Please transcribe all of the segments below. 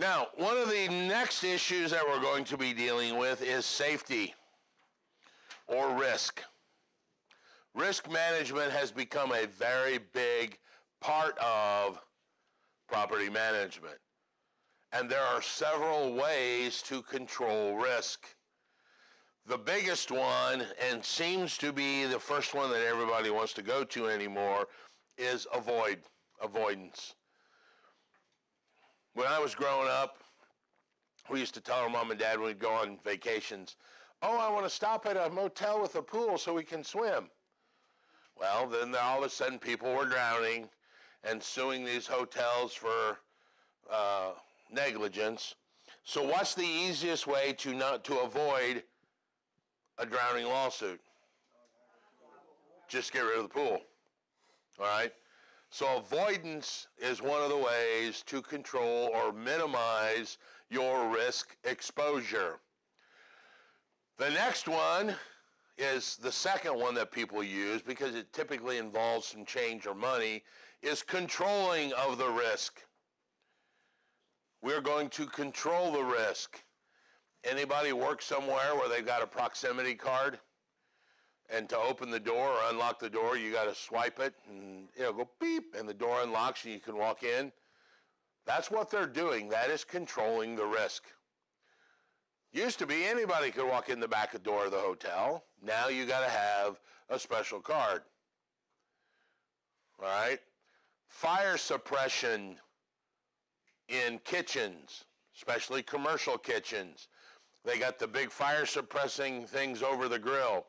Now, one of the next issues that we're going to be dealing with is safety or risk. Risk management has become a very big part of property management. And there are several ways to control risk. The biggest one, and seems to be the first one that everybody wants to go to anymore, is avoidance. When I was growing up, we used to tell our mom and dad when we'd go on vacations, oh, I want to stop at a motel with a pool so we can swim. Well, then all of a sudden people were drowning and suing these hotels for negligence. So what's the easiest way to avoid a drowning lawsuit? Just get rid of the pool. All right? So avoidance is one of the ways to control or minimize your risk exposure. The next one is the second one that people use, because it typically involves some change or money, is controlling of the risk. We're going to control the risk. Anybody work somewhere where they've got a proximity card? And to open the door or unlock the door, you got to swipe it, and it'll go beep, and the door unlocks, and you can walk in. That's what they're doing. That is controlling the risk. Used to be anybody could walk in the back door of the hotel. Now you got to have a special card. All right? Fire suppression in kitchens, especially commercial kitchens. They got the big fire suppressing things over the grill.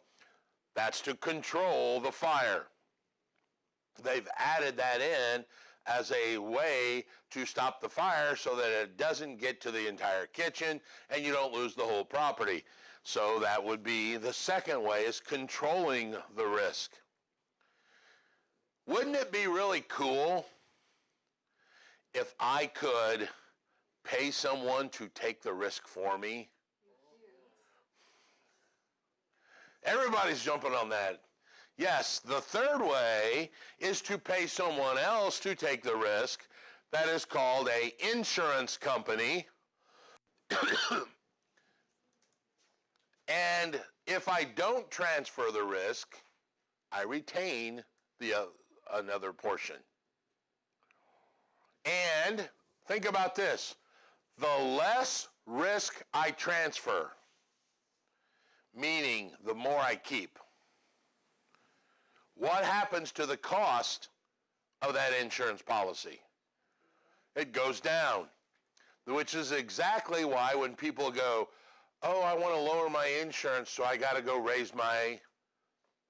That's to control the fire. They've added that in as a way to stop the fire so that it doesn't get to the entire kitchen and you don't lose the whole property. So that would be the second way, is controlling the risk. Wouldn't it be really cool if I could pay someone to take the risk for me? Everybody's jumping on that. Yes, the third way is to pay someone else to take the risk. That is called an insurance company. And if I don't transfer the risk, I retain another portion. And think about this. The less risk I transfer, meaning the more I keep, what happens to the cost of that insurance policy? It goes down, which is exactly why when people go, oh, I want to lower my insurance, so I got to go raise my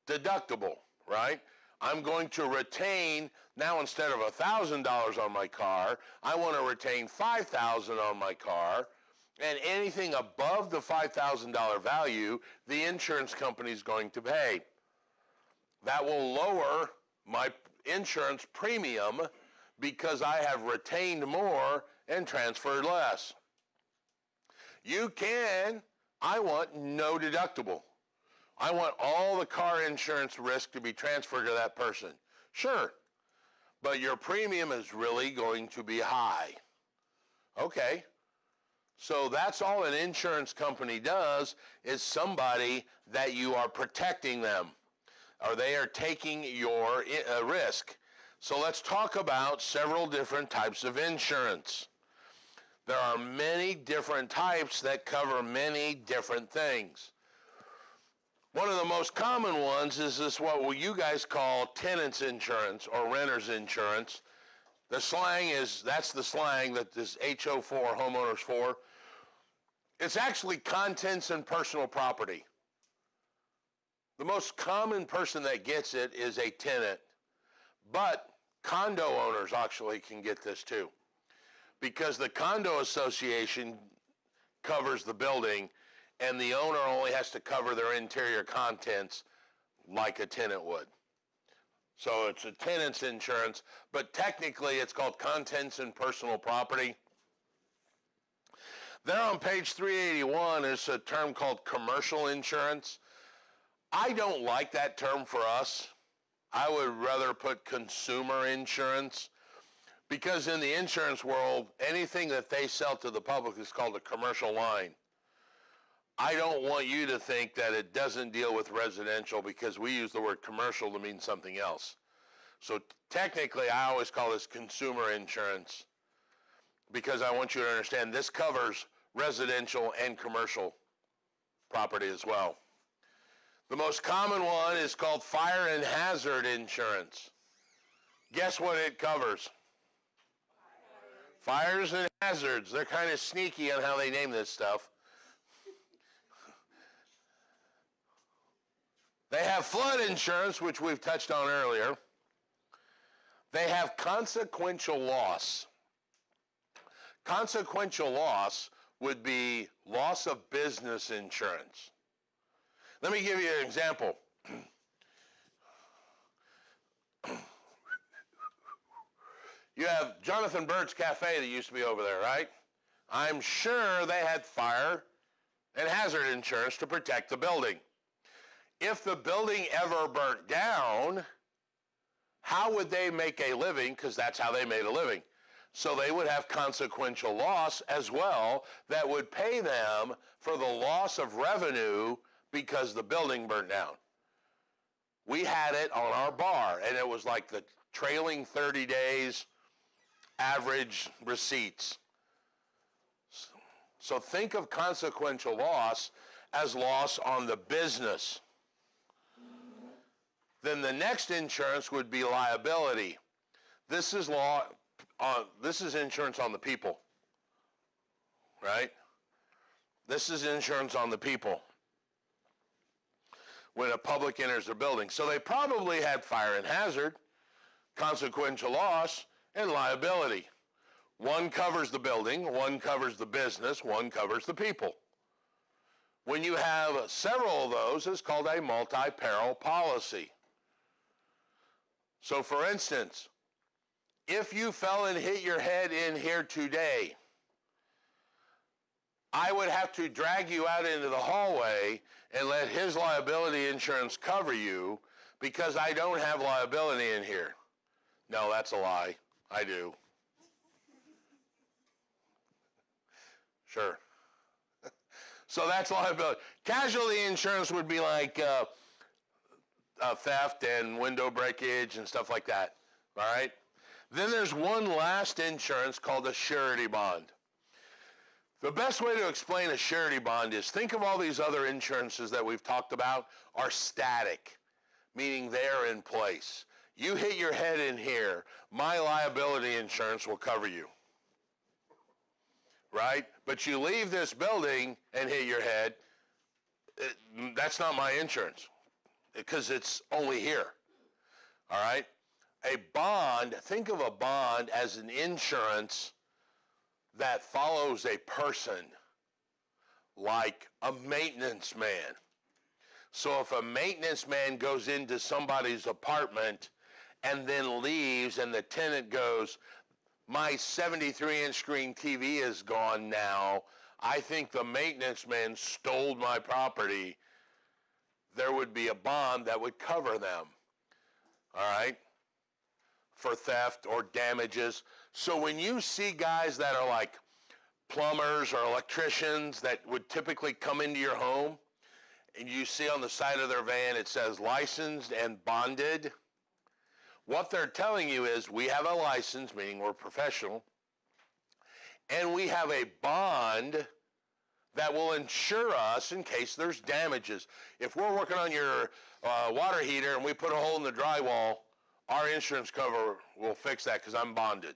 deductible, right? I'm going to retain, now instead of $1,000 on my car, I want to retain $5,000 on my car. And anything above the $5,000 value, the insurance company is going to pay. That will lower my insurance premium because I have retained more and transferred less. I want no deductible. I want all the car insurance risk to be transferred to that person. Sure, but your premium is really going to be high. Okay. So that's all an insurance company does, is somebody that you are protecting them, or they are taking your risk. So let's talk about several different types of insurance. There are many different types that cover many different things. One of the most common ones is this, what you guys call tenants insurance or renter's insurance. The slang is, that's the slang that this HO4, homeowners for. It's actually contents and personal property. The most common person that gets it is a tenant, but condo owners actually can get this too, because the condo association covers the building and the owner only has to cover their interior contents like a tenant would. So it's a tenant's insurance, but technically it's called contents and personal property. There on page 381 is a term called commercial insurance. I don't like that term for us. I would rather put consumer insurance, Because in the insurance world, anything that they sell to the public is called a commercial line. I don't want you to think that it doesn't deal with residential because we use the word commercial to mean something else. So technically, I always call this consumer insurance because I want you to understand this covers residential and commercial property as well. The most common one is called fire and hazard insurance. Guess what it covers? Fires and hazards. They're kind of sneaky on how they name this stuff. They have flood insurance, which we've touched on earlier. They have consequential loss. Consequential loss would be loss of business insurance. Let me give you an example. You have Jonathan Bird's Cafe that used to be over there, right? I'm sure they had fire and hazard insurance to protect the building. If the building ever burnt down, how would they make a living? Because that's how they made a living. So they would have consequential loss as well that would pay them for the loss of revenue because the building burnt down. We had it on our bar, and it was like the trailing 30 days average receipts. So think of consequential loss as loss on the business. Then the next insurance would be liability. This is insurance on the people, right? This is insurance on the people when a public enters the building. So they probably had fire and hazard, consequential loss, and liability. One covers the building, one covers the business, one covers the people. When you have several of those, it's called a multi-peril policy. So for instance, if you fell and hit your head in here today, I would have to drag you out into the hallway and let his liability insurance cover you because I don't have liability in here. No, that's a lie. I do. Sure. So that's liability. Casualty insurance would be like theft and window breakage and stuff like that. All right? Then there's one last insurance called a surety bond. The best way to explain a surety bond is think of all these other insurances that we've talked about are static, meaning they're in place. You hit your head in here, my liability insurance will cover you. Right? But you leave this building and hit your head, that's not my insurance because it's only here. All right? A bond, think of a bond as an insurance that follows a person, like a maintenance man. So if a maintenance man goes into somebody's apartment and then leaves and the tenant goes, my 73-inch screen TV is gone now, I think the maintenance man stole my property, there would be a bond that would cover them, all right, for theft or damages. So when you see guys that are like plumbers or electricians that would typically come into your home, and you see on the side of their van it says licensed and bonded, what they're telling you is we have a license, meaning we're professional, and we have a bond that will insure us in case there's damages. If we're working on your water heater and we put a hole in the drywall, our insurance cover will fix that because I'm bonded.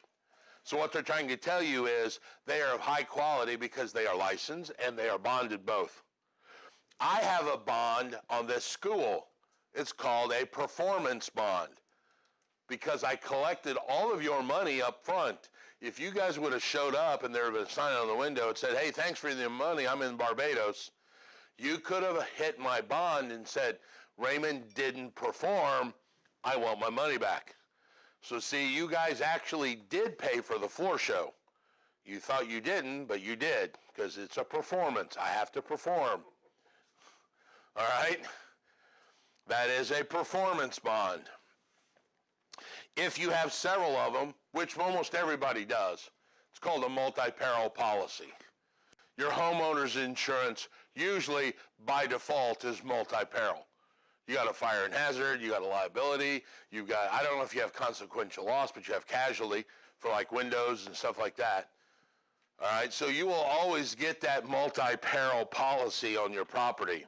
So what they're trying to tell you is they are of high quality because they are licensed and they are bonded both. I have a bond on this school. It's called a performance bond because I collected all of your money up front. If you guys would have showed up and there had been a sign on the window that said, hey, thanks for the money, I'm in Barbados, you could have hit my bond and said, Raymond didn't perform, I want my money back. So see, you guys actually did pay for the floor show. You thought you didn't, but you did because it's a performance. I have to perform. All right? That is a performance bond. If you have several of them, which almost everybody does, it's called a multi-peril policy. Your homeowner's insurance usually by default is multi-peril. You got a fire and hazard, you got a liability, you got, I don't know if you have consequential loss, but you have casualty for like windows and stuff like that. All right, so you will always get that multi-peril policy on your property.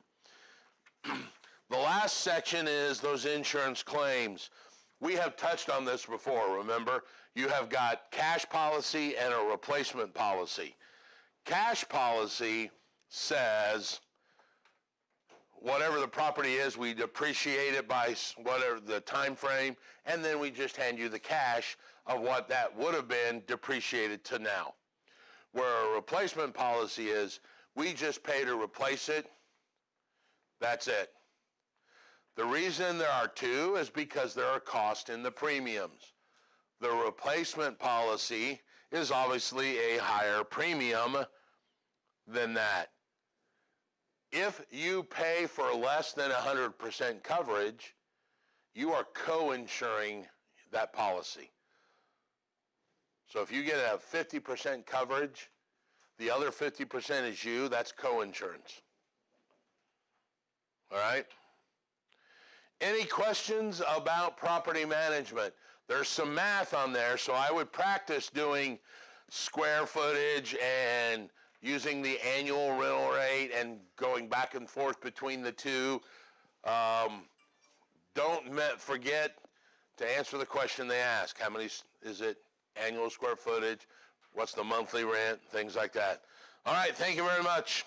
The last section is those insurance claims. We have touched on this before, remember? You have got cash policy and a replacement policy. Cash policy says whatever the property is, we depreciate it by whatever the time frame, and then we just hand you the cash of what that would have been depreciated to now. Where a replacement policy is, we just pay to replace it. That's it. The reason there are two is because there are costs in the premiums. The replacement policy is obviously a higher premium than that. If you pay for less than 100% coverage, you are co-insuring that policy. So if you get a 50% coverage, the other 50% is you, that's co-insurance. All right? Any questions about property management? There's some math on there, so I would practice doing square footage and using the annual rental rate and going back and forth between the two. Don't forget to answer the question they ask. How many is it? Annual square footage? What's the monthly rent? Things like that. All right, thank you very much.